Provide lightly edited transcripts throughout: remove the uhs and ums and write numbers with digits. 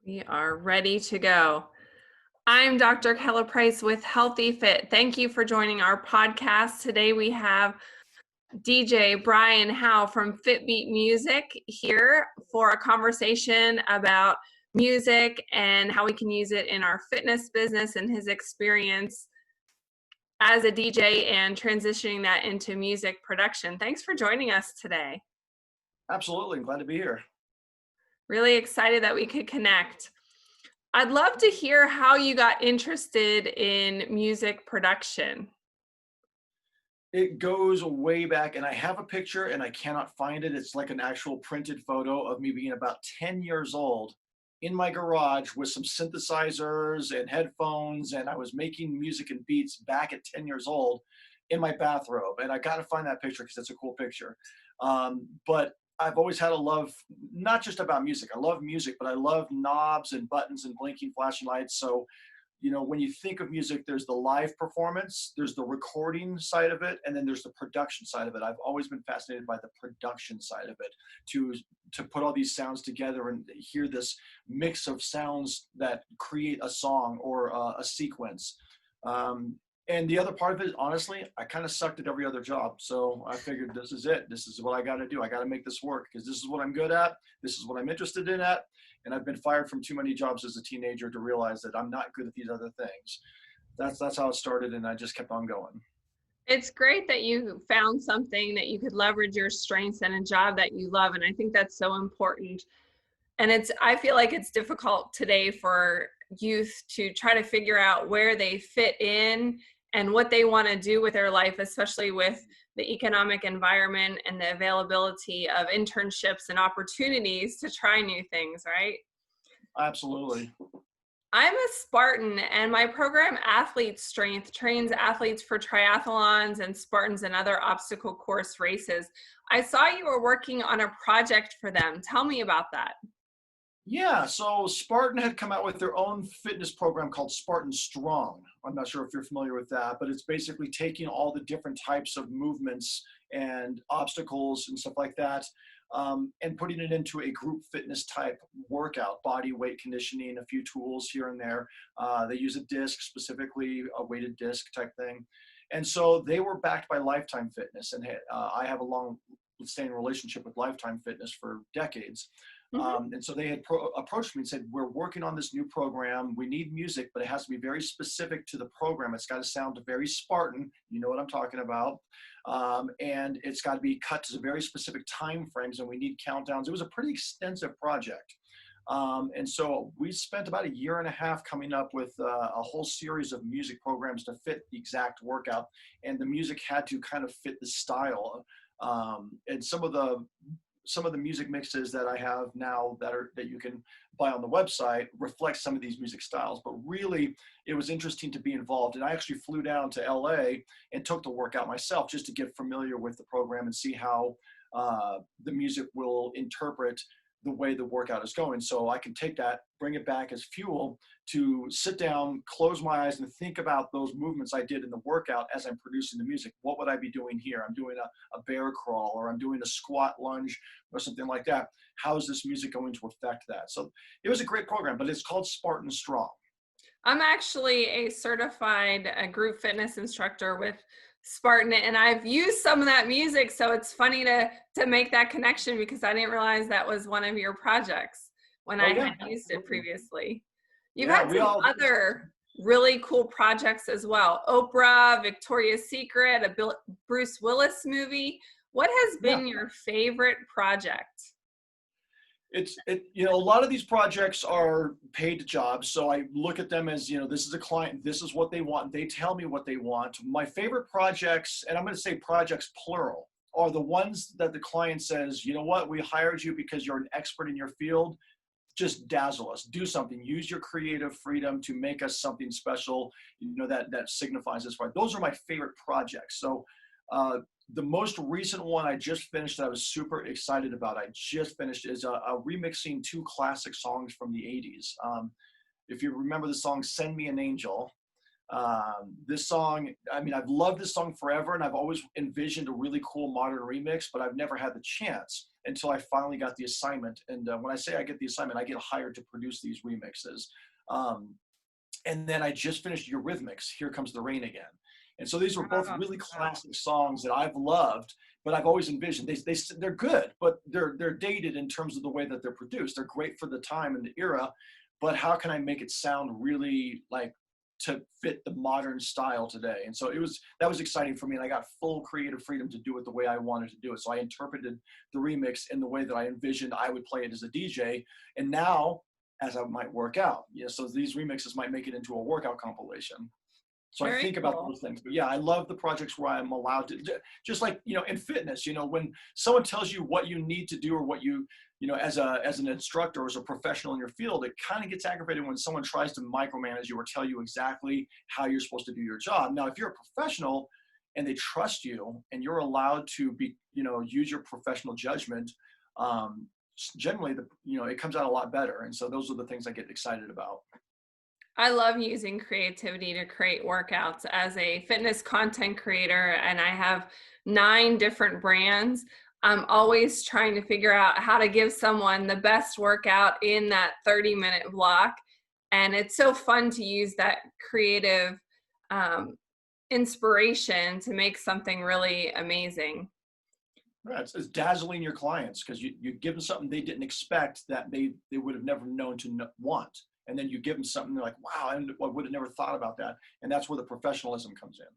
We are ready to go. I'm Dr. Kellaprice with Healthy Fit. Thank you for joining our podcast. Today we have DJ Brian Howe from Fitbeat Music here for a conversation about music and how we can use it in our fitness business and his experience as a DJ and transitioning that into music production. Thanks for joining us today. Absolutely. I'm glad to be here. Really excited that we could connect. I'd love to hear how you got interested in music production. It goes way back, and I have a picture and I cannot find it. It's like an actual printed photo of me being about 10 years old in my garage with some synthesizers and headphones, and I was making music and beats back at 10 years old in my bathrobe. And I got to find that picture because it's a cool picture. But I've always had a love, not just about music. I love music, but I love knobs and buttons and blinking flashing lights. So when you think of music, there's the live performance, there's the recording side of it, and then there's the production side of it. I've always been fascinated by the production side of it, to put all these sounds together and hear this mix of sounds that create a song or a sequence. And the other part of it, honestly, I kind of sucked at every other job. So I figured this is it. This is what I got to do. I got to make this work because this is what I'm good at. This is what I'm interested in at. And I've been fired from too many jobs as a teenager to realize that I'm not good at these other things. That's how it started, and I just kept on going. It's great that you found something that you could leverage your strengths in a job that you love. And I think that's so important. And I feel like it's difficult today for youth to try to figure out where they fit in and what they want to do with their life, especially with the economic environment and the availability of internships and opportunities to try new things, right? Absolutely. I'm a Spartan, and my program Athlete Strength trains athletes for triathlons and Spartans and other obstacle course races. I saw you were working on a project for them. Tell me about that. Yeah, so Spartan had come out with their own fitness program called Spartan Strong. I'm not sure if you're familiar with that, but it's basically taking all the different types of movements and obstacles and stuff like that, and putting it into a group fitness type workout, body weight conditioning, a few tools here and there. They use a disc, specifically a weighted disc type thing. And so they were backed by Lifetime Fitness, and I have a long-standing relationship with Lifetime Fitness for decades. And so they had approached me and said, we're working on this new program. We need music, but it has to be very specific to the program. It's got to sound very Spartan. You know what I'm talking about. And it's got to be cut to very specific time frames, and we need countdowns. It was a pretty extensive project. And so we spent about a year and a half coming up with a whole series of music programs to fit the exact workout. And the music had to kind of fit the style. And some of the music mixes that I have now that you can buy on the website reflect some of these music styles. But really, it was interesting to be involved. And I actually flew down to LA and took the workout myself just to get familiar with the program and see how the music will interpret the way the workout is going. So I can take that, bring it back as fuel to sit down, close my eyes, and think about those movements I did in the workout as I'm producing the music. What would I be doing here? I'm doing a bear crawl, or I'm doing a squat lunge or something like that. How is this music going to affect that? So it was a great program, but it's called Spartan Strong. I'm actually a certified group fitness instructor with Spartan, and I've used some of that music, so it's funny to make that connection because I didn't realize that was one of your projects when I had used it previously. You've had some other really cool projects as well. Oprah, Victoria's Secret, a Bruce Willis movie. What has been your favorite project? A lot of these projects are paid jobs. So I look at them as, this is a client, this is what they want. They tell me what they want. My favorite projects, and I'm going to say projects plural, are the ones that the client says, you know what, we hired you because you're an expert in your field. Just dazzle us, do something, use your creative freedom to make us something special, that signifies this, right? Those are my favorite projects. So the most recent one I just finished that I was super excited about, is remixing two classic songs from the 80s. If you remember the song, Send Me an Angel, this song, I've loved this song forever, and I've always envisioned a really cool modern remix, but I've never had the chance. until I finally got the assignment. And when I say I get the assignment, I get hired to produce these remixes. And then I just finished Eurythmics, Here Comes the Rain Again. And so these were both really classic songs that I've loved, but I've always envisioned they're good, but they're dated in terms of the way that they're produced. They're great for the time and the era, but how can I make it sound really like to fit the modern style today? And so that was exciting for me, and I got full creative freedom to do it the way I wanted to do it. So I interpreted the remix in the way that I envisioned I would play it as a DJ, and now as I might work out. So these remixes might make it into a workout compilation. So I think about those things. But yeah, I love the projects where I'm allowed to, just like, in fitness, when someone tells you what you need to do, or what as an instructor or as a professional in your field, it kind of gets aggravated when someone tries to micromanage you or tell you exactly how you're supposed to do your job. Now, if you're a professional and they trust you and you're allowed to use your professional judgment, generally it comes out a lot better. And so those are the things I get excited about. I love using creativity to create workouts as a fitness content creator, and I have 9 different brands. I'm always trying to figure out how to give someone the best workout in that 30-minute block. And it's so fun to use that creative inspiration to make something really amazing. Right. It's dazzling your clients, because you give them something they didn't expect, that they would have never known to want. And then you give them something, they're like, wow, I would have never thought about that. And that's where the professionalism comes in.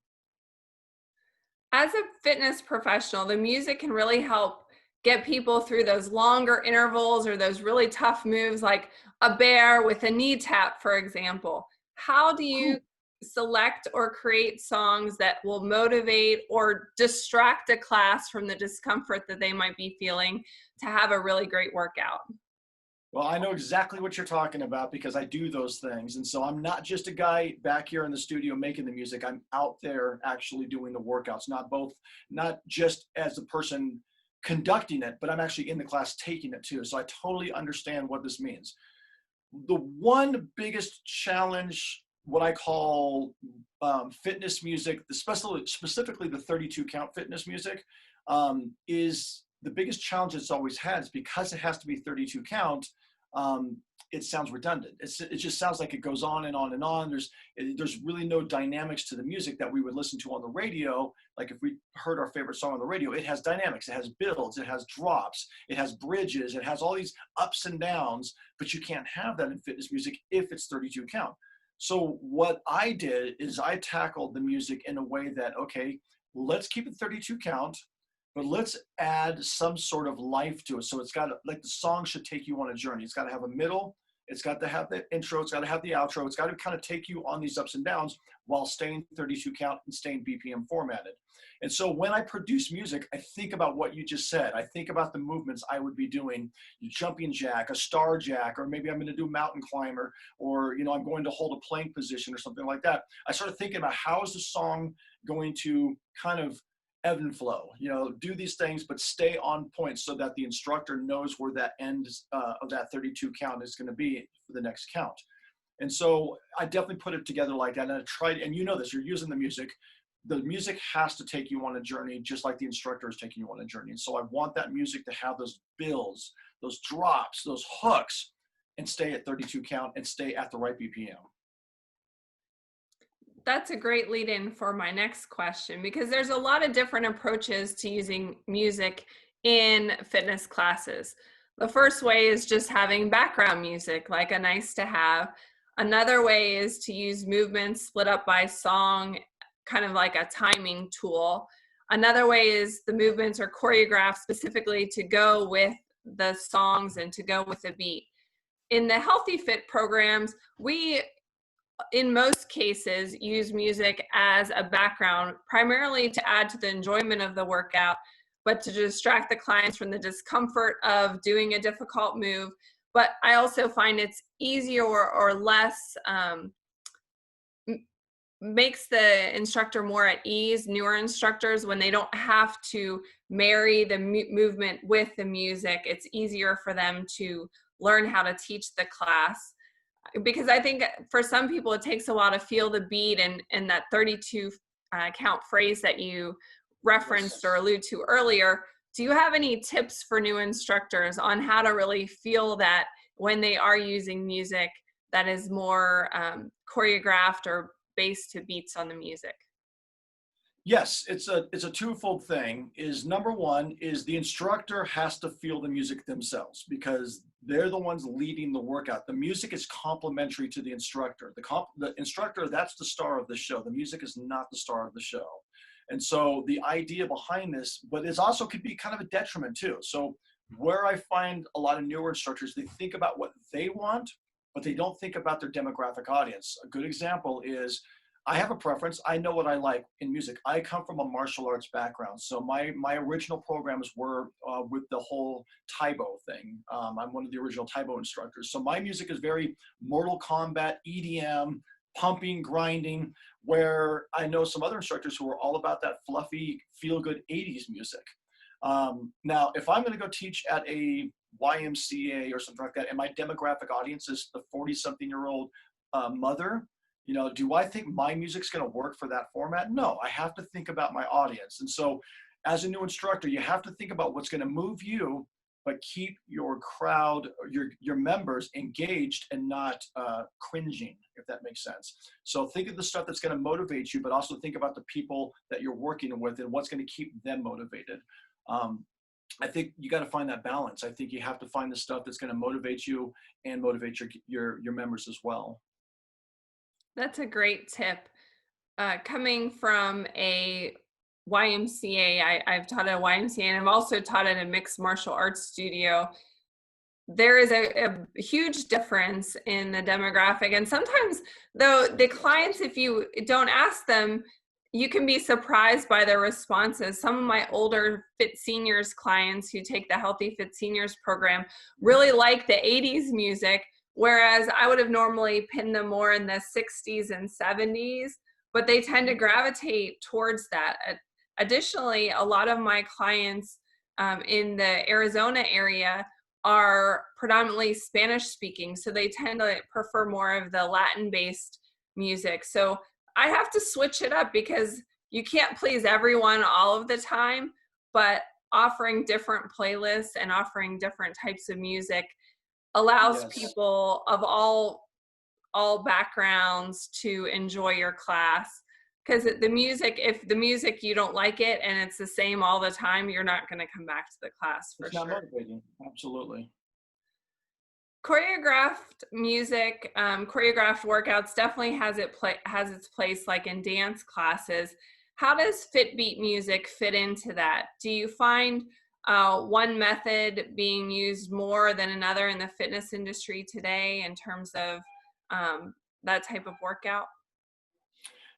As a fitness professional, the music can really help get people through those longer intervals or those really tough moves, like a bear with a knee tap, for example. How do you select or create songs that will motivate or distract a class from the discomfort that they might be feeling to have a really great workout? Well, I know exactly what you're talking about, because I do those things. And so I'm not just a guy back here in the studio making the music. I'm out there actually doing the workouts, not just as the person conducting it, but I'm actually in the class taking it too. So I totally understand what this means. The one biggest challenge, what I call fitness music, specifically the 32 count fitness music, is the biggest challenge it's always had, is because it has to be 32 count. It sounds redundant. It just sounds like it goes on and on and on. There's really no dynamics to the music that we would listen to on the radio. Like if we heard our favorite song on the radio, it has dynamics, it has builds, it has drops, it has bridges, it has all these ups and downs, but you can't have that in fitness music if it's 32 count. So what I did is I tackled the music in a way that, okay, let's keep it 32 count, but let's add some sort of life to it. So it's got like, the song should take you on a journey. It's got to have a middle. It's got to have the intro. It's got to have the outro. It's got to kind of take you on these ups and downs while staying 32 count and staying BPM formatted. And so when I produce music, I think about what you just said. I think about the movements I would be doing: jumping jack, a star jack, or maybe I'm going to do mountain climber, or I'm going to hold a plank position or something like that. I started thinking about, how is the song going to kind of ebb and flow, do these things, but stay on point, so that the instructor knows where that end of that 32 count is going to be for the next count. And so I definitely put it together like that. And I tried, and this, you're using the music. The music has to take you on a journey, just like the instructor is taking you on a journey. And so I want that music to have those builds, those drops, those hooks, and stay at 32 count and stay at the right BPM. That's a great lead in for my next question, because there's a lot of different approaches to using music in fitness classes. The first way is just having background music, like a nice to have. Another way is to use movements split up by song, kind of like a timing tool. Another way is the movements are choreographed specifically to go with the songs and to go with the beat. In the Healthy Fit programs, we, in most cases, use music as a background, primarily to add to the enjoyment of the workout, but to distract the clients from the discomfort of doing a difficult move. But I also find it's easier or less, makes the instructor more at ease, newer instructors, when they don't have to marry the movement with the music. It's easier for them to learn how to teach the class. Because I think for some people, it takes a while to feel the beat and that 32 count phrase that you referenced or alluded to earlier. Do you have any tips for new instructors on how to really feel that when they are using music that is more choreographed or based to beats on the music? Yes, it's a twofold thing. Is number one is the instructor has to feel the music themselves because they're the ones leading the workout. The music is complementary to the instructor. The instructor, that's the star of the show. The music is not the star of the show. And so the idea behind this, but it also could be kind of a detriment too. So where I find a lot of newer instructors, they think about what they want, but they don't think about their demographic audience. A good example is I have a preference. I know what I like in music. I come from a martial arts background. So my original programs were with the whole Taibo thing. I'm one of the original Taibo instructors. So my music is very Mortal Kombat, EDM, pumping, grinding, where I know some other instructors who are all about that fluffy, feel-good 80s music. Now, if I'm going to go teach at a YMCA or something like that, and my demographic audience is the 40-something-year-old mother, you know, do I think my music's going to work for that format? No, I have to think about my audience. And so as a new instructor, you have to think about what's going to move you, but keep your crowd, your members engaged and not cringing, if that makes sense. So think of the stuff that's going to motivate you, but also think about the people that you're working with and what's going to keep them motivated. I think you got to find that balance. I think you have to find the stuff that's going to motivate you and motivate your members as well. That's a great tip. Coming from a YMCA, I've taught at a YMCA and I've also taught at a mixed martial arts studio. There is a huge difference in the demographic. And sometimes, though, the clients, if you don't ask them, you can be surprised by their responses. Some of my older Fit Seniors clients who take the Healthy Fit Seniors program really like the 80s music, whereas I would have normally pinned them more in the 60s and 70s, but they tend to gravitate towards that. Additionally, a lot of my clients in the Arizona area are predominantly Spanish speaking, so they tend to prefer more of the Latin-based music. So I have to switch it up because you can't please everyone all of the time, but offering different playlists and offering different types of music allows Yes. people of all backgrounds to enjoy your class. Because the music, if the music you don't like it and it's the same all the time, you're not going to come back to the class for It's not sure. motivating. Absolutely. Choreographed music, choreographed workouts definitely has its place, like in dance classes. How does fit beat music fit into that? Do you find one method being used more than another in the fitness industry today in terms of that type of workout?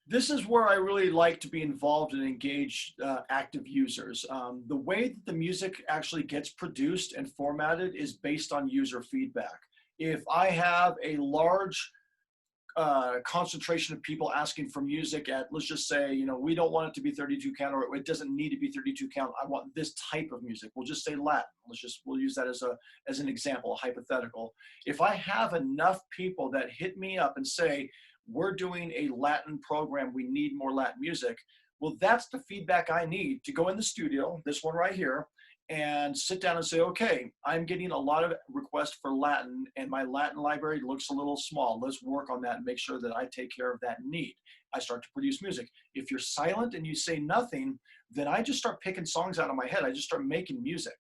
This is where I really like to be involved and engage active users. The way that the music actually gets produced and formatted is based on user feedback. If I have a large concentration of people asking for music at, let's just say, you know, we don't want it to be 32 count, or it doesn't need to be 32 count. I want this type of music. We'll just say Latin. We'll use that as an example, a hypothetical. If I have enough people that hit me up and say, we're doing a Latin program, we need more Latin music. Well, that's the feedback I need to go in the studio, this one right here, and sit down and say, okay, I'm getting a lot of requests for Latin and my Latin library looks a little small. Let's work on that and make sure that I take care of that need. I start to produce music. If you're silent and you say nothing, then I just start picking songs out of my head. I just start making music.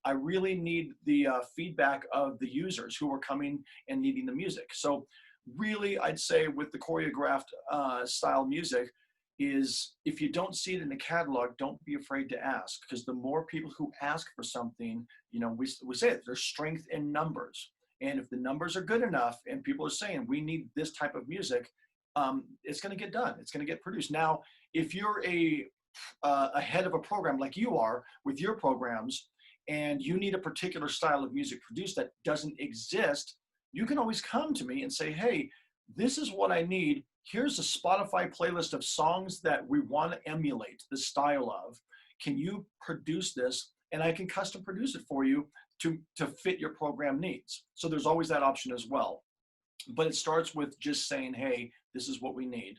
I really need the feedback of the users who are coming and needing the music. So really, I'd say with the choreographed style music is if you don't see it in the catalog, don't be afraid to ask, because the more people who ask for something, you know, we say it, there's strength in numbers. And if the numbers are good enough and people are saying we need this type of music, it's going to get done. It's going to get produced. Now, if you're a head of a program like you are with your programs, and you need a particular style of music produced that doesn't exist, you can always come to me and say, hey, this is what I need. Here's a Spotify playlist of songs that we want to emulate the style of. Can you produce this? And I can custom produce it for you to fit your program needs. So there's always that option as well. But it starts with just saying, hey, this is what we need.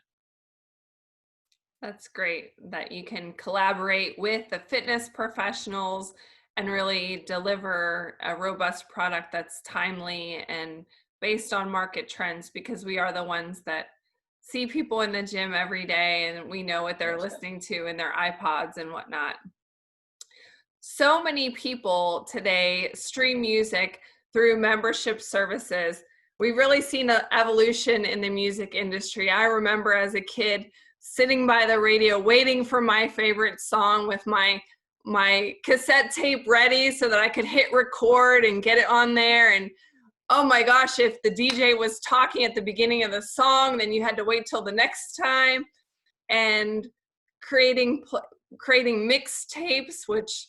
That's great that you can collaborate with the fitness professionals and really deliver a robust product that's timely and based on market trends, because we are the ones that see people in the gym every day and we know what they're Yes. listening to in their iPods and whatnot. So many people today stream music through membership services. We've really seen an evolution in the music industry. I remember as a kid sitting by the radio waiting for my favorite song with my cassette tape ready so that I could hit record and get it on there. And oh my gosh, if the DJ was talking at the beginning of the song, then you had to wait till the next time. And creating creating mixtapes, which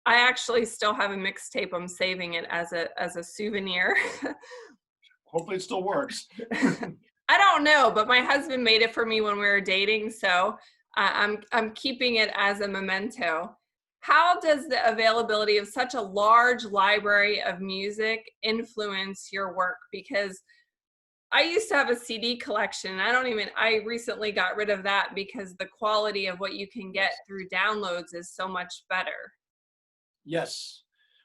I actually still have a mixtape. I'm saving it as a souvenir. Hopefully it still works. I don't know, but my husband made it for me when we were dating, so I'm keeping it as a memento. How does the availability of such a large library of music influence your work? Because I used to have a CD collection. I recently got rid of that because the quality of what you can get Yes. through downloads is so much better. Yes.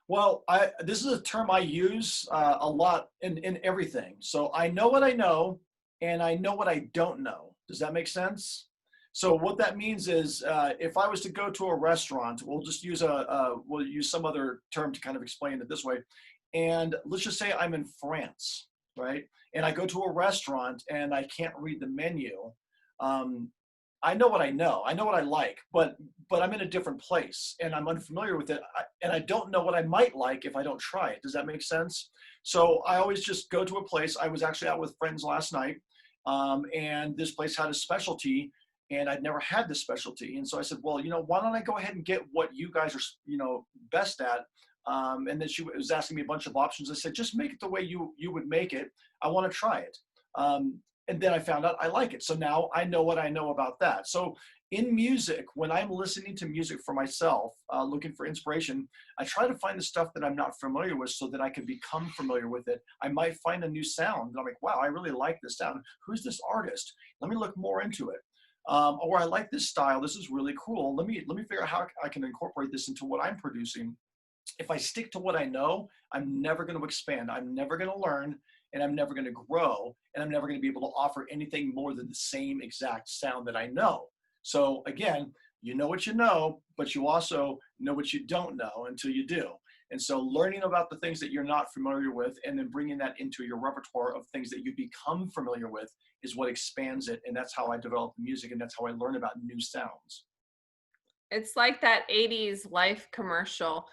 Well, this is a term I use a lot in everything. So I know what I know, and I know what I don't know. Does that make sense? So what that means is, if I was to go to a restaurant, we'll use some other term to kind of explain it this way. And let's just say I'm in France, right? And I go to a restaurant and I can't read the menu. Um, I know what I know. I know what I like, but I'm in a different place and I'm unfamiliar with it, and I don't know what I might like if I don't try it. Does that make sense? So I always just go to a place. I was actually out with friends last night, and this place had a specialty, and I'd never had this specialty. And so I said, well, why don't I go ahead and get what you guys are, best at? And then she was asking me a bunch of options. I said, just make it the way you would make it. I want to try it. And then I found out I like it. So now I know what I know about that. So in music, when I'm listening to music for myself, looking for inspiration, I try to find the stuff that I'm not familiar with so that I can become familiar with it. I might find a new sound and I'm like, wow, I really like this sound. Who's this artist? Let me look more into it. Or I like this style. This is really cool. Let me figure out how I can incorporate this into what I'm producing. If I stick to what I know, I'm never going to expand. I'm never going to learn, and I'm never going to grow, and I'm never going to be able to offer anything more than the same exact sound that I know. So again, you know what you know, but you also know what you don't know until you do. And so learning about the things that you're not familiar with and then bringing that into your repertoire of things that you become familiar with is what expands it. And that's how I develop the music, and that's how I learn about new sounds. It's like that 80s Life commercial.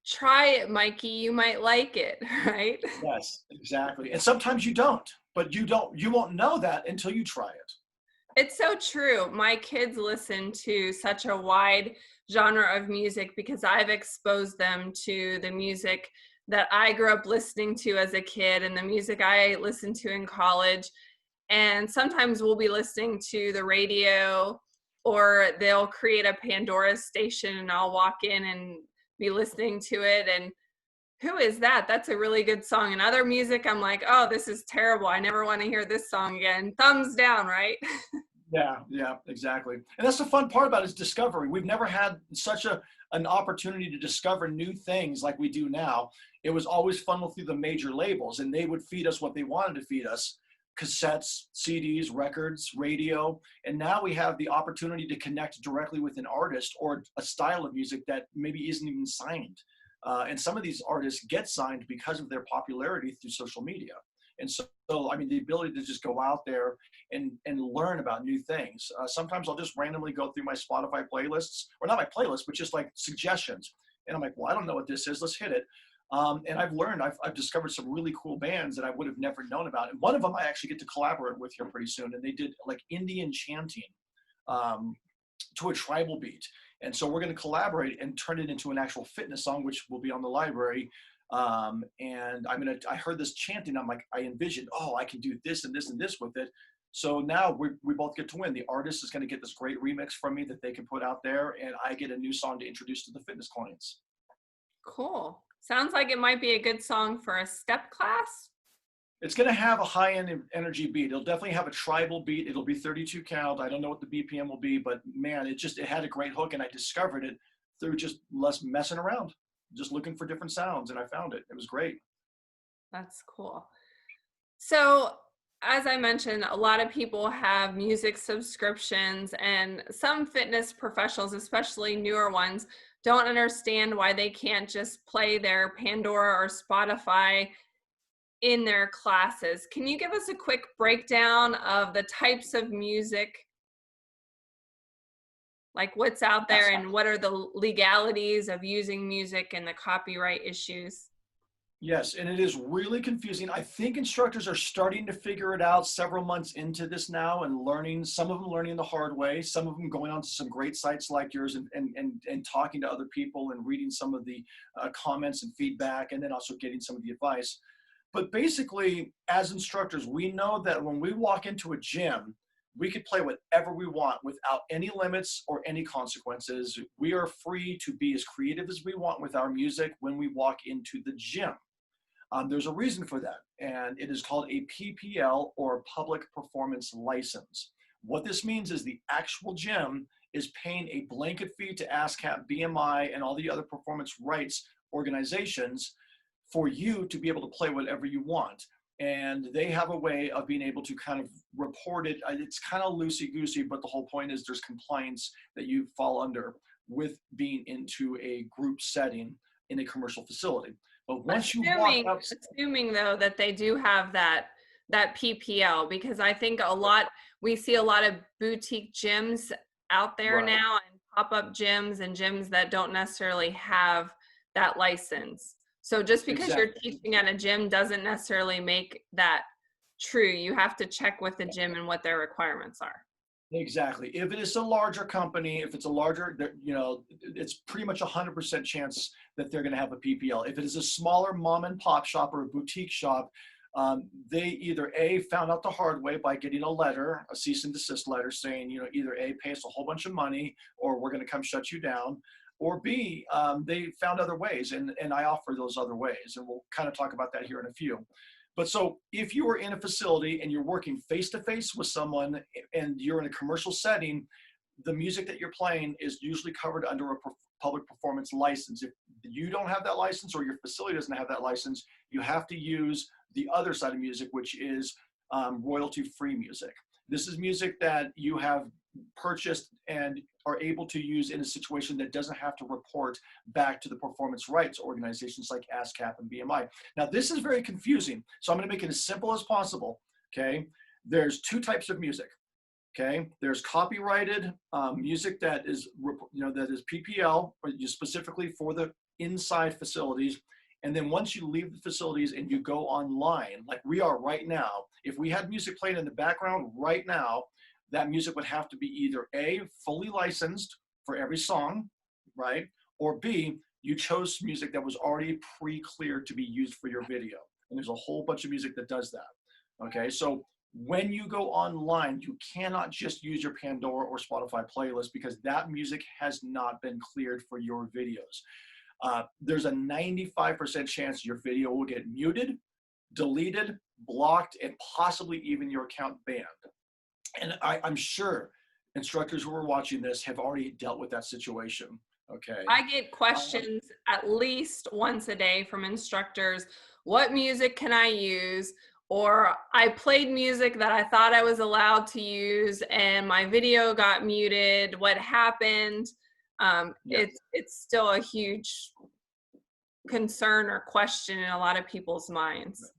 Try it, Mikey, you might like it, right? Yes, exactly. And sometimes you don't, but you won't know that until you try it. It's so true. My kids listen to such a wide genre of music because I've exposed them to the music that I grew up listening to as a kid and the music I listened to in college. And sometimes we'll be listening to the radio, or they'll create a Pandora station and I'll walk in and be listening to it. And who is that? That's a really good song. And other music, I'm like, oh, this is terrible. I never want to hear this song again. Thumbs down, right? Yeah, exactly. And that's the fun part about it is discovery. We've never had such an opportunity to discover new things like we do now. It was always funneled through the major labels, and they would feed us what they wanted to feed us: cassettes, CDs, records, radio. And now we have the opportunity to connect directly with an artist or a style of music that maybe isn't even signed. And some of these artists get signed because of their popularity through social media. And so, I mean, the ability to just go out there and learn about new things. Sometimes I'll just randomly go through my Spotify playlists, or not my playlist, but just like suggestions. And I'm like, well, I don't know what this is. Let's hit it. And I've discovered some really cool bands that I would have never known about. And one of them I actually get to collaborate with here pretty soon. And they did like Indian chanting um, to a tribal beat. And so we're going to collaborate and turn it into an actual fitness song, which will be on the library. And I heard this chanting. I'm like, I envisioned, oh, I can do this and this and this with it. So now we both get to win. The artist is going to get this great remix from me that they can put out there, and I get a new song to introduce to the fitness clients. Cool. Sounds like it might be a good song for a step class. It's going to have a high-end energy beat. It'll definitely have a tribal beat. It'll be 32 count. I don't know what the BPM will be, but man, it had a great hook, and I discovered it through just less messing around, just looking for different sounds, and I found it. It was great. That's cool. So, as I mentioned, a lot of people have music subscriptions, and some fitness professionals, especially newer ones, don't understand why they can't just play their Pandora or Spotify in their classes. Can you give us a quick breakdown of the types of music, like what's out there Yes. and what are the legalities of using music and the copyright issues? Yes, and it is really confusing. I think instructors are starting to figure it out several months into this now and learning, some of them learning the hard way, some of them going on to some great sites like yours and talking to other people and reading some of the comments and feedback, and then also getting some of the advice. But basically, as instructors, we know that when we walk into a gym, we could play whatever we want without any limits or any consequences. We are free to be as creative as we want with our music when we walk into the gym. There's a reason for that, and it is called a PPL, or Public Performance License. What this means is the actual gym is paying a blanket fee to ASCAP, BMI, and all the other performance rights organizations for you to be able to play whatever you want. And they have a way of being able to kind of report it. It's kind of loosey-goosey, but the whole point is there's compliance that you fall under with being into a group setting in a commercial facility. But once you walk up, Assuming though that they do have that PPL, because I think we see a lot of boutique gyms out there right, now, and pop-up gyms and gyms that don't necessarily have that license. So just because you're exactly. teaching at a gym doesn't necessarily make that true. You have to check with the gym and what their requirements are. Exactly. If it is a larger company, if it's a larger, it's pretty much 100% chance that they're going to have a PPL. If it is a smaller mom and pop shop or a boutique shop, they either A, found out the hard way by getting a letter, a cease and desist letter saying, either A, pay us a whole bunch of money or we're going to come shut you down, or B, they found other ways, and I offer those other ways, and we'll kind of talk about that here in a few. But so if you are in a facility and you're working face-to-face with someone and you're in a commercial setting, the music that you're playing is usually covered under a public performance license. If you don't have that license or your facility doesn't have that license, you have to use the other side of music, which is royalty-free music. This is music that you have purchased and are able to use in a situation that doesn't have to report back to the performance rights organizations like ASCAP and BMI. Now, this is very confusing, so I'm going to make it as simple as possible, okay? There's two types of music, okay? There's copyrighted music that is, that is PPL, or specifically for the inside facilities. And then once you leave the facilities and you go online, like we are right now, if we had music playing in the background right now, that music would have to be either A, fully licensed for every song, right? Or B, you chose music that was already pre-cleared to be used for your video. And there's a whole bunch of music that does that, okay? So when you go online, you cannot just use your Pandora or Spotify playlist because that music has not been cleared for your videos. There's a 95% chance your video will get muted, deleted, blocked, and possibly even your account banned. And I'm sure instructors who are watching this have already dealt with that situation, okay? I get questions at least once a day from instructors. What music can I use? Or I played music that I thought I was allowed to use and my video got muted. What happened? Yes. It's still a huge concern or question in a lot of people's minds.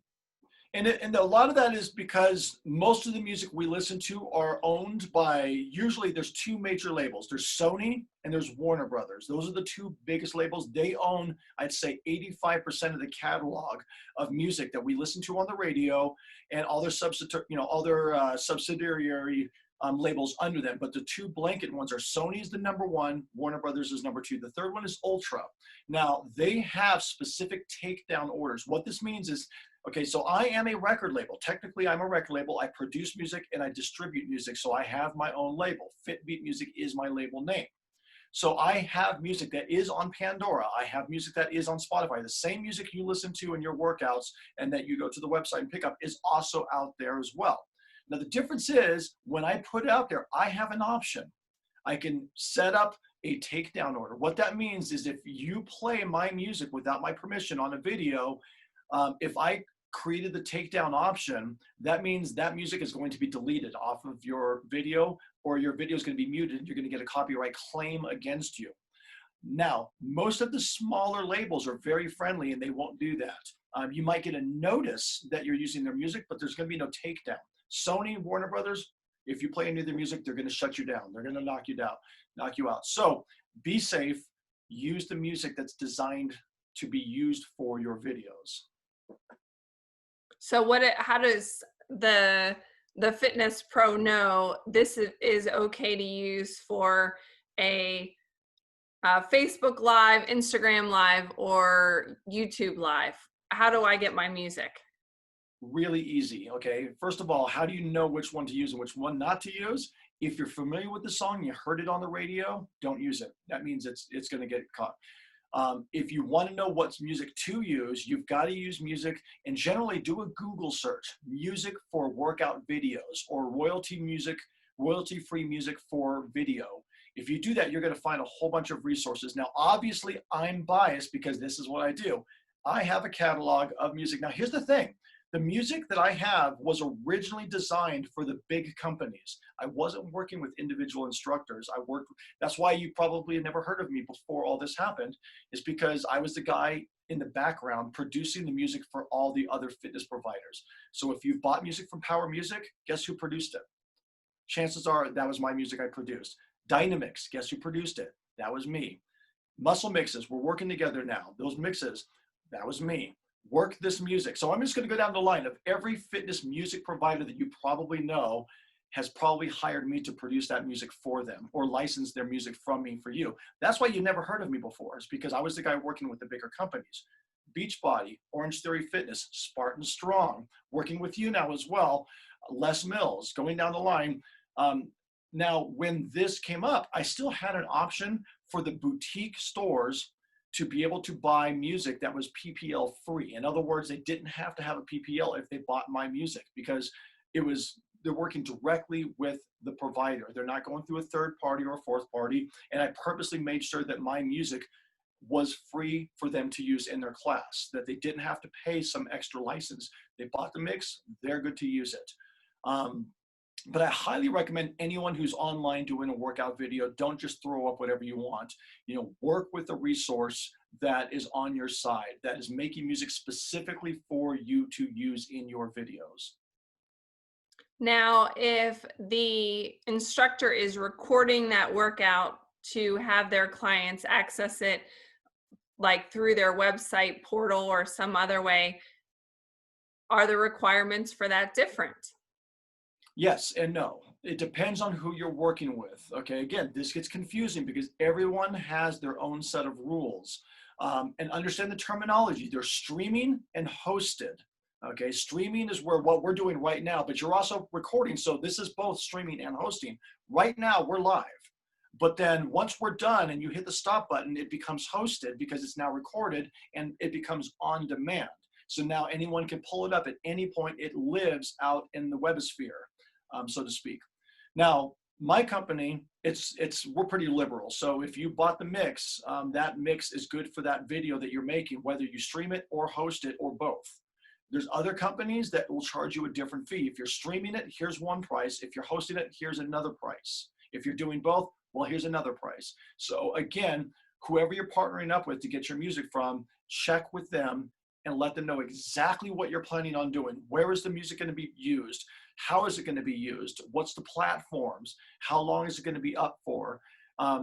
And a lot of that is because most of the music we listen to are owned by, usually there's two major labels. There's Sony and there's Warner Brothers. Those are the two biggest labels. They own, I'd say, 85% of the catalog of music that we listen to on the radio and all their subsidiary labels under them. But the two blanket ones are Sony is the number one, Warner Brothers is number two. The third one is Ultra. Now, they have specific takedown orders. What this means is, okay, so I am a record label. Technically, I'm a record label. I produce music and I distribute music, so I have my own label. Fit Beat Music is my label name. So I have music that is on Pandora. I have music that is on Spotify. The same music you listen to in your workouts and that you go to the website and pick up is also out there as well. Now, the difference is when I put it out there, I have an option. I can set up a takedown order. What that means is if you play my music without my permission on a video, if I created the takedown option, that means that music is going to be deleted off of your video, or your video is going to be muted and you're going to get a copyright claim against you. Now, most of the smaller labels are very friendly and they won't do that. You might get a notice that you're using their music, but there's going to be no takedown. Sony, Warner Brothers, if you play any of their music, they're going to shut you down. They're going to knock you out. So be safe. Use the music that's designed to be used for your videos. So how does the fitness pro know this is okay to use for a Facebook Live, Instagram Live, or YouTube Live? How do I get my music? Really easy, okay? First of all, how do you know which one to use and which one not to use? If you're familiar with the song, you heard it on the radio, don't use it. That means it's going to get caught. If you want to know what's music to use, you've got to use music and generally do a Google search, music for workout videos or royalty-free music for video. If you do that, you're going to find a whole bunch of resources. Now, obviously, I'm biased because this is what I do. I have a catalog of music. Now, here's the thing. The music that I have was originally designed for the big companies. I wasn't working with individual instructors. That's why you probably had never heard of me before all this happened, is because I was the guy in the background producing the music for all the other fitness providers. So if you've bought music from Power Music, guess who produced it? Chances are that was my music I produced. Dynamix, guess who produced it? That was me. Muscle Mixes, we're working together now. Those mixes, that was me. Work this music. So I'm just going to go down the line of every fitness music provider that you probably know has probably hired me to produce that music for them or license their music from me for you. That's why you never heard of me before, is because I was the guy working with the bigger companies. Beachbody, Orange Theory Fitness, Spartan Strong, working with you now as well, Les Mills, going down the line. Now, when this came up, I still had an option for the boutique stores to be able to buy music that was PPL free. In other words, they didn't have to have a PPL if they bought my music, because they're working directly with the provider. They're not going through a third party or a fourth party. And I purposely made sure that my music was free for them to use in their class, that they didn't have to pay some extra license. They bought the mix, they're good to use it. But I highly recommend anyone who's online doing a workout video, don't just throw up whatever you want. Work with a resource that is on your side, that is making music specifically for you to use in your videos. Now, if the instructor is recording that workout to have their clients access it, like through their website portal or some other way, are the requirements for that different? Yes and no. It depends on who you're working with. Okay, again, this gets confusing because everyone has their own set of rules. And understand the terminology. They're streaming and hosted. Okay, streaming is what we're doing right now, but you're also recording. So this is both streaming and hosting. Right now, we're live. But then once we're done and you hit the stop button, it becomes hosted because it's now recorded and it becomes on demand. So now anyone can pull it up at any point. It lives out in the webosphere, so to speak. Now, my company, we're pretty liberal. So if you bought the mix, that mix is good for that video that you're making, whether you stream it or host it or both. There's other companies that will charge you a different fee. If you're streaming it, here's one price. If you're hosting it, here's another price. If you're doing both, well, here's another price. So again, whoever you're partnering up with to get your music from, check with them and let them know exactly what you're planning on doing. Where is the music going to be used? How is it going to be used? What's the platforms? How long is it going to be up for?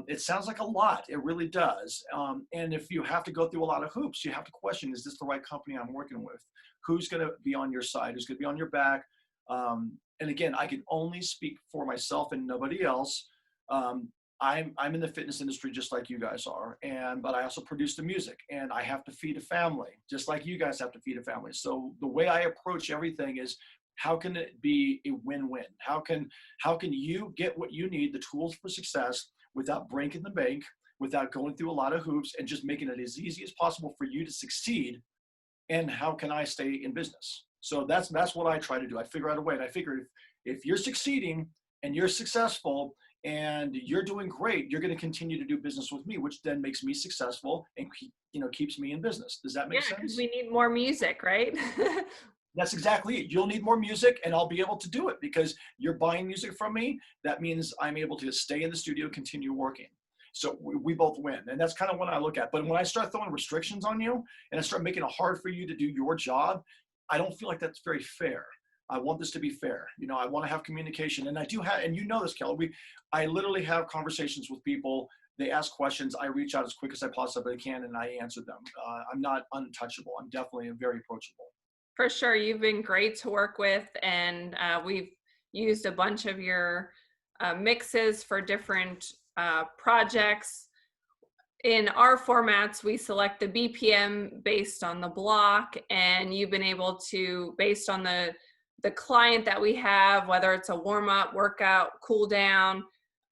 It sounds like a lot. It really does. And if you have to go through a lot of hoops, you have to question, is this the right company I'm working with? Who's going to be on your side? Who's going to be on your back? And again, I can only speak for myself and nobody else. I'm in the fitness industry just like you guys are, but I also produce the music and I have to feed a family just like you guys have to feed a family. So the way I approach everything is, how can it be a win-win? How can you get what you need, the tools for success, without breaking the bank, without going through a lot of hoops and just making it as easy as possible for you to succeed. And how can I stay in business? So that's what I try to do. I figure out a way. And I figure if you're succeeding and you're successful and you're doing great, you're going to continue to do business with me, which then makes me successful and keeps me in business. Does that make Yeah, because sense? we need more music, right? That's exactly it. You'll need more music and I'll be able to do it because you're buying music from me. That means I'm able to stay in the studio, continue working. So we both win. And that's kind of what I look at. But when I start throwing restrictions on you and I start making it hard for you to do your job, I don't feel like that's very fair. I want this to be fair. I want to have communication. And I do have, and you know this, Kelly, I literally have conversations with people. They ask questions. I reach out as quick as I possibly can and I answer them. I'm not untouchable. I'm definitely very approachable. For sure. You've been great to work with, and we've used a bunch of your mixes for different projects. In our formats, we select the BPM based on the block, and you've been able to, based on the client that we have, whether it's a warm-up, workout, cool down.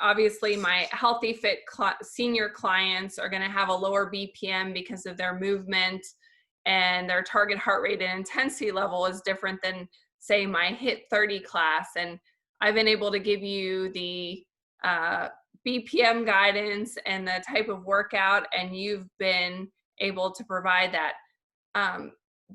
Obviously, my Healthy Fit senior clients are going to have a lower BPM because of their movement, and their target heart rate and intensity level is different than, say, my HIT 30 class. And I've been able to give you the BPM guidance and the type of workout, and you've been able to provide that.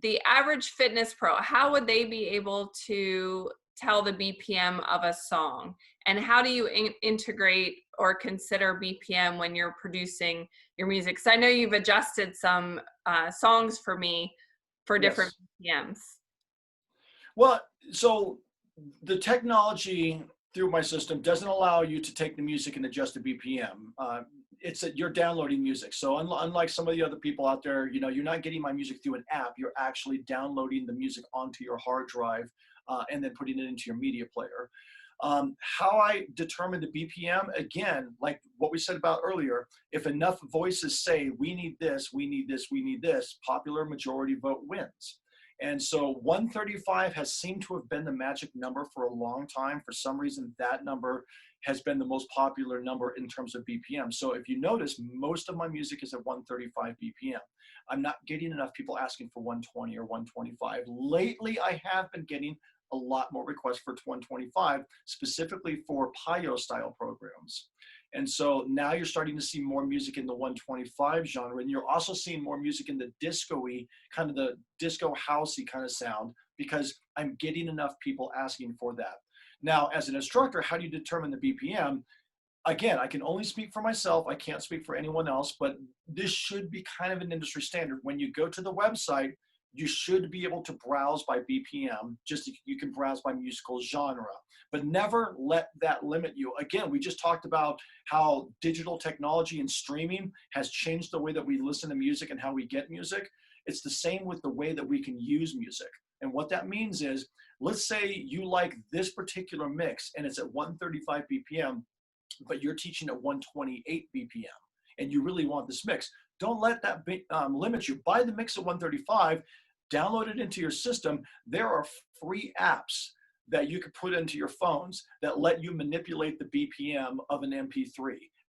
The average fitness pro, how would they be able to tell the BPM of a song? And how do you integrate or consider BPM when you're producing your music? Because I know you've adjusted some songs for me for different BPMs. Well, so the technology through my system doesn't allow you to take the music and adjust the BPM. You're downloading music. So unlike some of the other people out there, you're not getting my music through an app. You're actually downloading the music onto your hard drive and then putting it into your media player. How I determine the BPM, again, like what we said about earlier, if enough voices say, we need this, we need this, we need this, popular majority vote wins. And so 135 has seemed to have been the magic number for a long time. For some reason, that number has been the most popular number in terms of BPM. So if you notice, most of my music is at 135 BPM. I'm not getting enough people asking for 120 or 125. Lately, I have been getting a lot more requests for 125, specifically for PIO style programs. And so now you're starting to see more music in the 125 genre, and you're also seeing more music in the disco-y, kind of the disco housey kind of sound, because I'm getting enough people asking for that. Now, as an instructor, how do you determine the BPM? Again, I can only speak for myself. I can't speak for anyone else, but this should be kind of an industry standard. When you go to the website, you should be able to browse by BPM, just you can browse by musical genre, but never let that limit you. Again, we just talked about how digital technology and streaming has changed the way that we listen to music and how we get music. It's the same with the way that we can use music. And what that means is, let's say you like this particular mix and it's at 135 BPM, but you're teaching at 128 BPM, and you really want this mix. Don't let that limit you. Buy the mix at 135, download it into your system. There are free apps that you could put into your phones that let you manipulate the BPM of an MP3.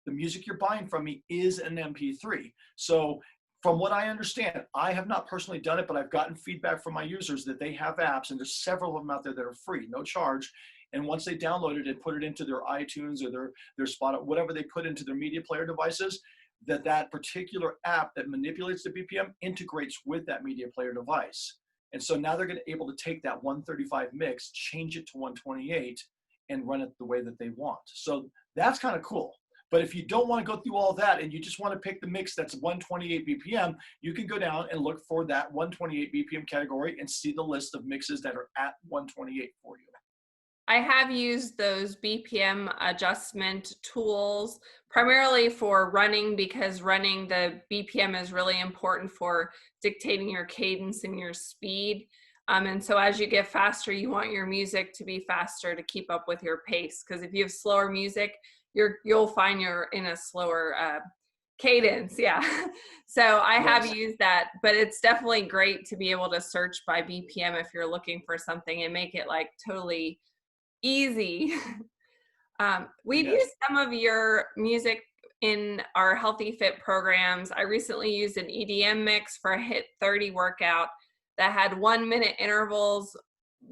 The music you're buying from me is an MP3. So from what I understand, I have not personally done it, but I've gotten feedback from my users that they have apps, and there's several of them out there that are free, no charge. And once they download it and put it into their iTunes or their Spotify, whatever they put into their media player devices, that particular app that manipulates the BPM integrates with that media player device. And so now they're going to be able to take that 135 mix, change it to 128, and run it the way that they want. So that's kind of cool. But if you don't want to go through all that and you just want to pick the mix that's 128 BPM, you can go down and look for that 128 BPM category and see the list of mixes that are at 128 for you. I have used those BPM adjustment tools primarily for running, because running the BPM is really important for dictating your cadence and your speed. And so as you get faster, you want your music to be faster to keep up with your pace. Because if you have slower music, you'll find you're in a slower cadence. Yeah. So I have used that, but it's definitely great to be able to search by BPM if you're looking for something and make it like totally easy. We've used some of your music in our Healthy Fit programs. I recently used an EDM mix for a HIIT 30 workout that had 1 minute intervals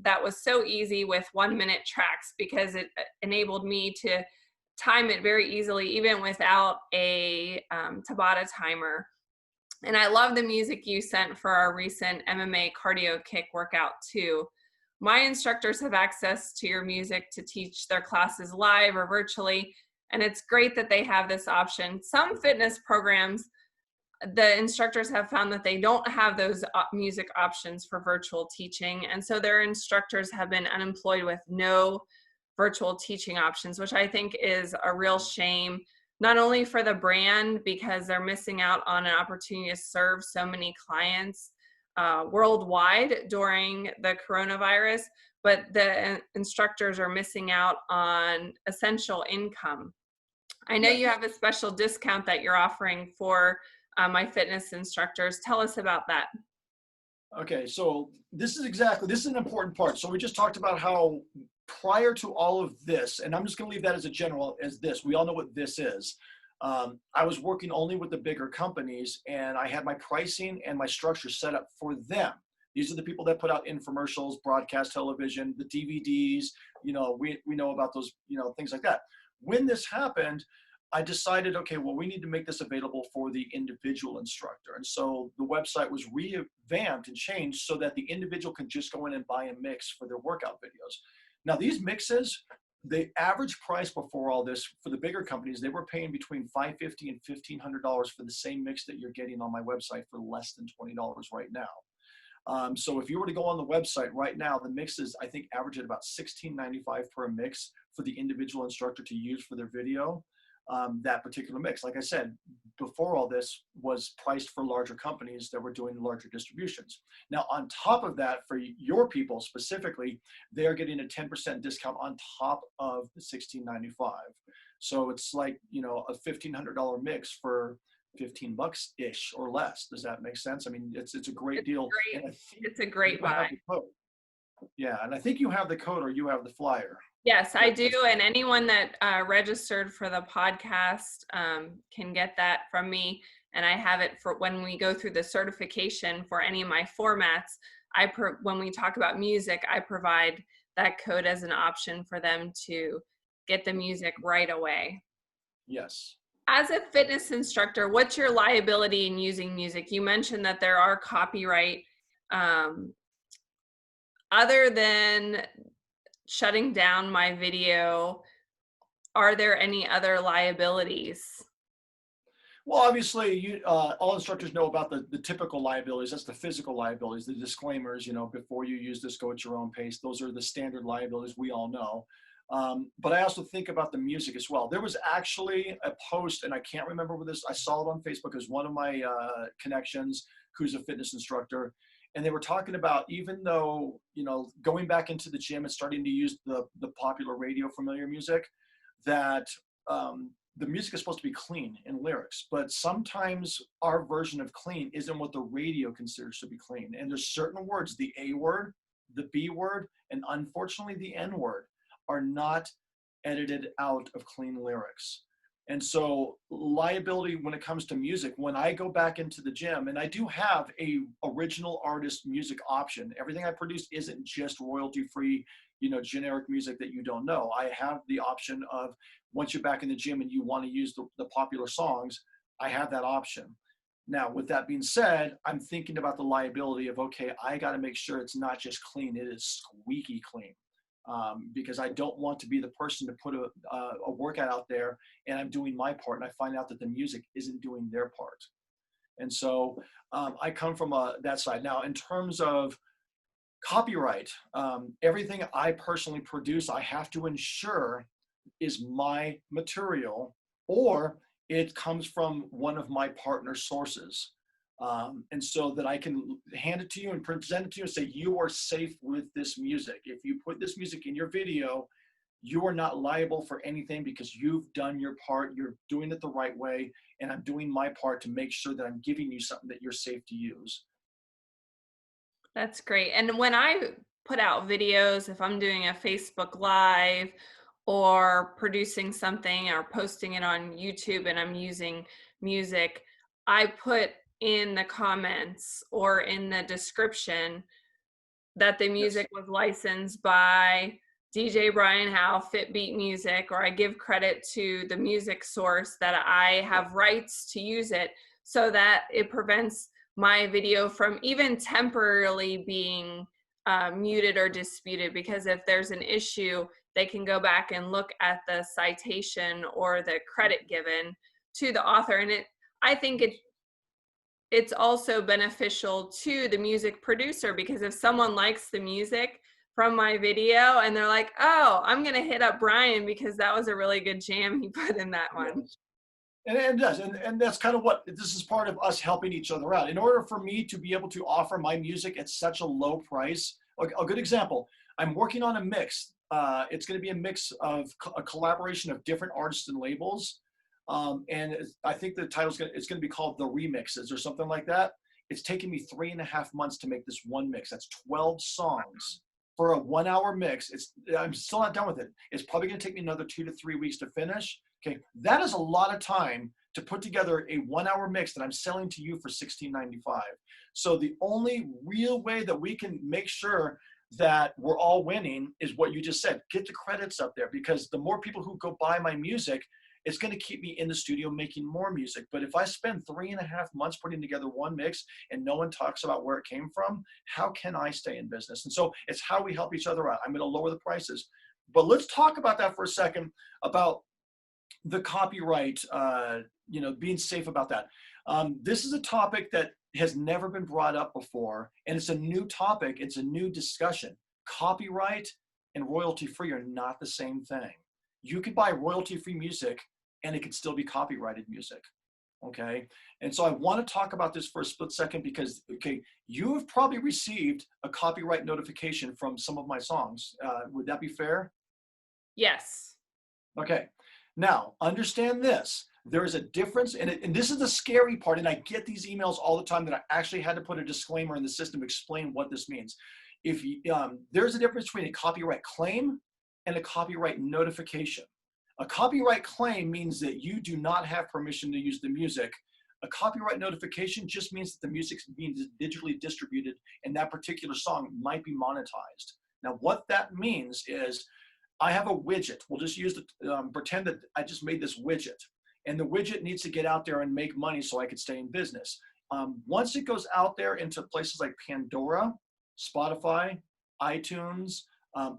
that was so easy with 1 minute tracks because it enabled me to time it very easily, even without a Tabata timer. And I love the music you sent for our recent MMA cardio kick workout too. My instructors have access to your music to teach their classes live or virtually, and it's great that they have this option. Some fitness programs, the instructors have found that they don't have those music options for virtual teaching, and so their instructors have been unemployed with no virtual teaching options, which I think is a real shame, not only for the brand because they're missing out on an opportunity to serve so many clients worldwide during the coronavirus, but the instructors are missing out on essential income. I know you Yes. have a special discount that you're offering for my fitness instructors. Tell us about that. Okay, so this is an important part. So we just talked about how prior to all of this, and I'm just going to leave that as a general as this, we all know what this is. I was working only with the bigger companies, and I had my pricing and my structure set up for them. These are the people that put out infomercials, broadcast television, the DVDs, we know about those, things like that. When this happened, I decided, okay, well, we need to make this available for the individual instructor. And so the website was revamped and changed so that the individual can just go in and buy a mix for their workout videos. Now, these mixes, the average price before all this for the bigger companies, they were paying between $550 and $1,500 for the same mix that you're getting on my website for less than $20 right now. So if you were to go on the website right now, the mixes, I think, average at about $16.95 per mix for the individual instructor to use for their video. That particular mix, like I said, before all this was priced for larger companies that were doing larger distributions. Now, on top of that, for your people specifically, they're getting a 10% discount on top of the $16.95. So it's like, a $1,500 mix for $15-ish or less. Does that make sense? I mean, it's a great deal. Great. And I think It's a great you have buy. the code. Yeah, and I think you have the code or you have the flyer. Yes, I do. And anyone that registered for the podcast can get that from me. And I have it for when we go through the certification for any of my formats. When we talk about music, I provide that code as an option for them to get the music right away. Yes. As a fitness instructor, what's your liability in using music? You mentioned that there are copyright. Other than shutting down my video, are there any other liabilities? Well, obviously, all instructors know about the typical liabilities. That's the physical liabilities, the disclaimers, before you use this, go at your own pace. Those are the standard liabilities we all know. But I also think about the music as well. There was actually a post, and I can't remember what this, I saw it on Facebook as one of my connections, who's a fitness instructor. And they were talking about, even though, going back into the gym and starting to use the popular radio familiar music, that the music is supposed to be clean in lyrics, but sometimes our version of clean isn't what the radio considers to be clean. And there's certain words, the A word, the B word, and unfortunately the N word, are not edited out of clean lyrics. And so liability when it comes to music, when I go back into the gym, and I do have a original artist music option, everything I produce isn't just royalty free, generic music that you don't know. I have the option of, once you're back in the gym and you want to use the popular songs, I have that option. Now, with that being said, I'm thinking about the liability of, okay, I got to make sure it's not just clean, it is squeaky clean. Because I don't want to be the person to put a workout out there and I'm doing my part and I find out that the music isn't doing their part. And so I come from that side. Now, in terms of copyright, everything I personally produce, I have to ensure is my material or it comes from one of my partner sources. And so that I can hand it to you and present it to you and say, you are safe with this music. If you put this music in your video, you are not liable for anything because you've done your part, you're doing it the right way, and I'm doing my part to make sure that I'm giving you something that you're safe to use. That's great. And when I put out videos, if I'm doing a Facebook Live or producing something or posting it on YouTube and I'm using music, I put in the comments or in the description that the Yes. music was licensed by DJ Brian Howe, Fit Beat Music, or I give credit to the music source that I have rights to use it, so that it prevents my video from even temporarily being muted or disputed. Because if there's an issue, they can go back and look at the citation or the credit given to the author. And I think it's also beneficial to the music producer, because if someone likes the music from my video and they're like, oh, I'm going to hit up Brian because that was a really good jam he put in that one. Yes. And it does. And that's kind of what this is, part of us helping each other out. In order for me to be able to offer my music at such a low price, a good example, I'm working on a mix. It's going to be a mix of a collaboration of different artists and labels. And I think the title's it's going to be called The Remixes or something like that. It's taken me 3.5 months to make this one mix. That's 12 songs for a 1 hour mix. I'm still not done with it. It's probably going to take me another 2 to 3 weeks to finish. Okay, that is a lot of time to put together a 1 hour mix that I'm selling to you for $16.95. So the only real way that we can make sure that we're all winning is what you just said. Get the credits up there, because the more people who go buy my music, it's going to keep me in the studio making more music. But if I spend 3.5 months putting together one mix and no one talks about where it came from, how can I stay in business? And so it's how we help each other out. I'm going to lower the prices. But let's talk about that for a second, about the copyright, being safe about that. This is a topic that has never been brought up before, and it's a new topic. It's a new discussion. Copyright and royalty-free are not the same thing. You could buy royalty-free music and it could still be copyrighted music. Okay. And so I want to talk about this for a split second, because, okay, you have probably received a copyright notification from some of my songs. Would that be fair? Yes. Okay. Now, understand this. There is a difference, and this is the scary part, and I get these emails all the time that I actually had to put a disclaimer in the system to explain what this means. If there's a difference between a copyright claim and a copyright notification. A copyright claim means that you do not have permission to use the music. A copyright notification just means that the music's being digitally distributed and that particular song might be monetized. Now, what that means is I have a widget. We'll just use pretend that I just made this widget, and the widget needs to get out there and make money so I could stay in business. Once it goes out there into places like Pandora, Spotify, iTunes,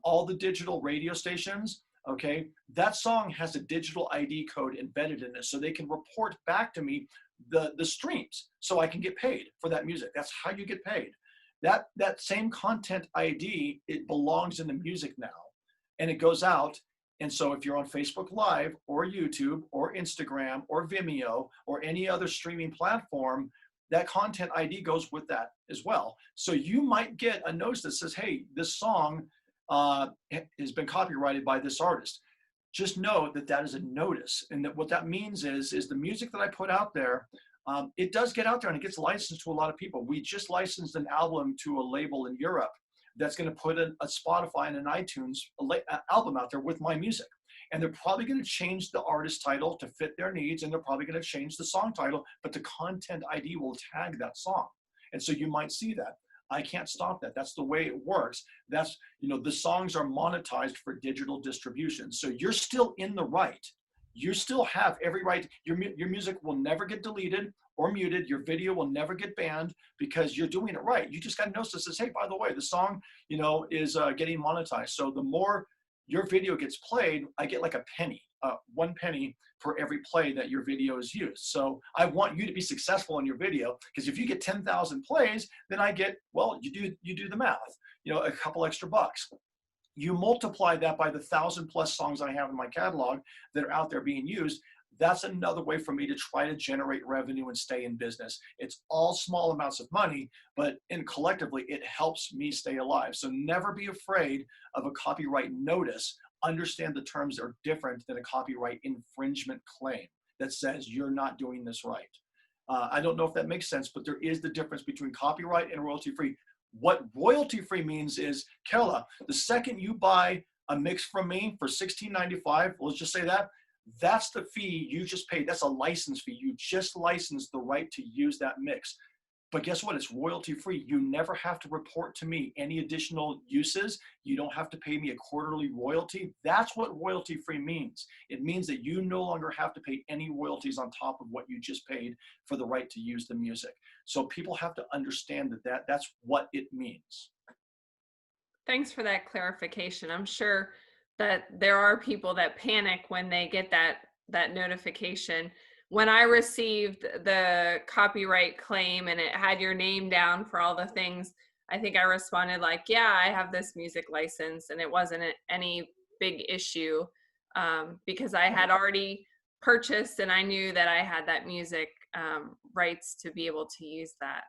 all the digital radio stations, okay, that song has a digital ID code embedded in it, so they can report back to me the streams, so I can get paid for that music. That's how you get paid. That same content ID, it belongs in the music now, and it goes out. And so if you're on Facebook Live or YouTube or Instagram or Vimeo or any other streaming platform, that content ID goes with that as well. So you might get a notice that says, hey, this song has been copyrighted by this artist. Just know that that is a notice. And that what that means is the music that I put out there, it does get out there and it gets licensed to a lot of people. We just licensed an album to a label in Europe that's going to put a Spotify and an iTunes album out there with my music. And they're probably going to change the artist title to fit their needs, and they're probably going to change the song title, but the content ID will tag that song. And so you might see that. I can't stop that. That's the way it works. That's, the songs are monetized for digital distribution. So you're still in the right. You still have every right. Your music will never get deleted or muted. Your video will never get banned because you're doing it right. You just got a notice that says, hey, by the way, the song, is getting monetized. So the more your video gets played, I get like a penny, 1 penny for every play that your video is used. So I want you to be successful in your video, because if you get 10,000 plays, then I get, well, you do the math, a couple extra bucks. You multiply that by the 1,000+ songs I have in my catalog that are out there being used. That's another way for me to try to generate revenue and stay in business. It's all small amounts of money, but collectively, it helps me stay alive. So never be afraid of a copyright notice. Understand the terms are different than a copyright infringement claim that says you're not doing this right. I don't know if that makes sense, but there is the difference between copyright and royalty-free. What royalty-free means is, Kella, the second you buy a mix from me for $16.95, let's just say that, that's the fee you just paid. That's a license fee. You just licensed the right to use that mix. But guess what? It's royalty free. You never have to report to me any additional uses. You don't have to pay me a quarterly royalty. That's what royalty free means. It means that you no longer have to pay any royalties on top of what you just paid for the right to use the music. So people have to understand that's what it means. Thanks for that clarification. I'm sure that there are people that panic when they get that notification. When I received the copyright claim and it had your name down for all the things, I think I responded like, yeah, I have this music license, and it wasn't any big issue because I had already purchased and I knew that I had that music rights to be able to use that.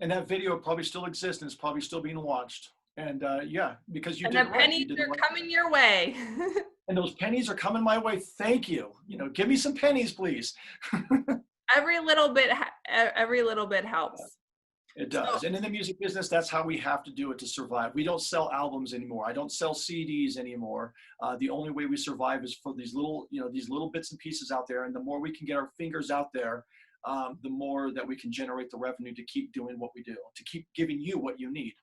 And that video probably still exists and it's probably still being watched. And yeah, because you And did the right. pennies You did are right. coming your way. And those pennies are coming my way. Thank you. Give me some pennies, please. Every little bit helps. It does. So, And in the music business, that's how we have to do it to survive. We don't sell albums anymore. I don't sell CDs anymore. The only way we survive is for these little bits and pieces out there. And the more we can get our fingers out there, the more that we can generate the revenue to keep doing what we do, to keep giving you what you need.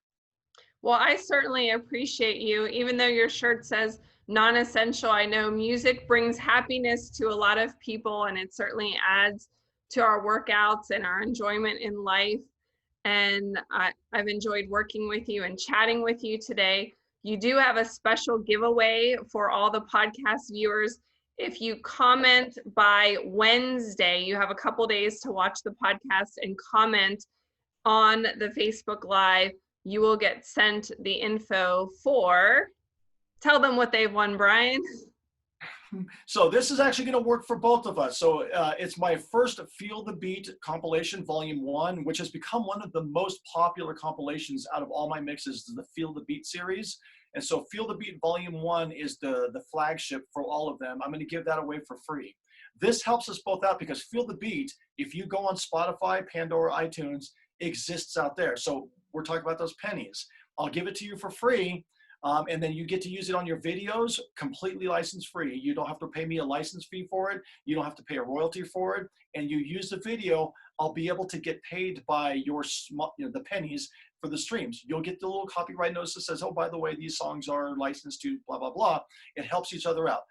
well, I certainly appreciate you, even though your shirt says non-essential. I know music brings happiness to a lot of people, and it certainly adds to our workouts and our enjoyment in life. And I've enjoyed working with you and chatting with you today. You do have a special giveaway for all the podcast viewers. If you comment by Wednesday, you have a couple days to watch the podcast and comment on the Facebook Live. You will get sent the info for, tell them what they've won, Brian. So this is actually going to work for both of us. So it's my first Feel the Beat compilation, Volume 1, which has become one of the most popular compilations out of all my mixes, the Feel the Beat series. And so Feel the Beat Volume 1 is the flagship for all of them. I'm going to give that away for free. This helps us both out because Feel the Beat, if you go on Spotify, Pandora, iTunes, exists out there. So we're talking about those pennies. I'll give it to you for free. And then you get to use it on your videos, completely license free. You don't have to pay me a license fee for it. You don't have to pay a royalty for it. And you use the video, I'll be able to get paid by the pennies for the streams. You'll get the little copyright notice that says, oh, by the way, these songs are licensed to blah, blah, blah. It helps each other out.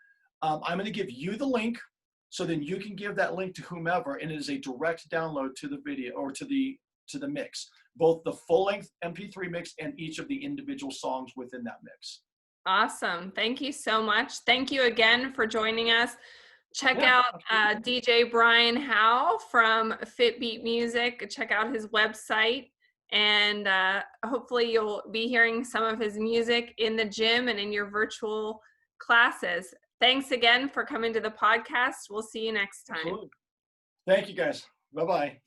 I'm going to give you the link, so then you can give that link to whomever, and it is a direct download to the video or to the mix, both the full-length MP3 mix and each of the individual songs within that mix. Awesome. Thank you so much. Thank you again for joining us. Check out DJ Brian Howe from Fit Beat Music. Check out his website, and hopefully you'll be hearing some of his music in the gym and in your virtual classes. Thanks again for coming to the podcast. We'll see you next time. Absolutely. Thank you, guys. Bye-bye.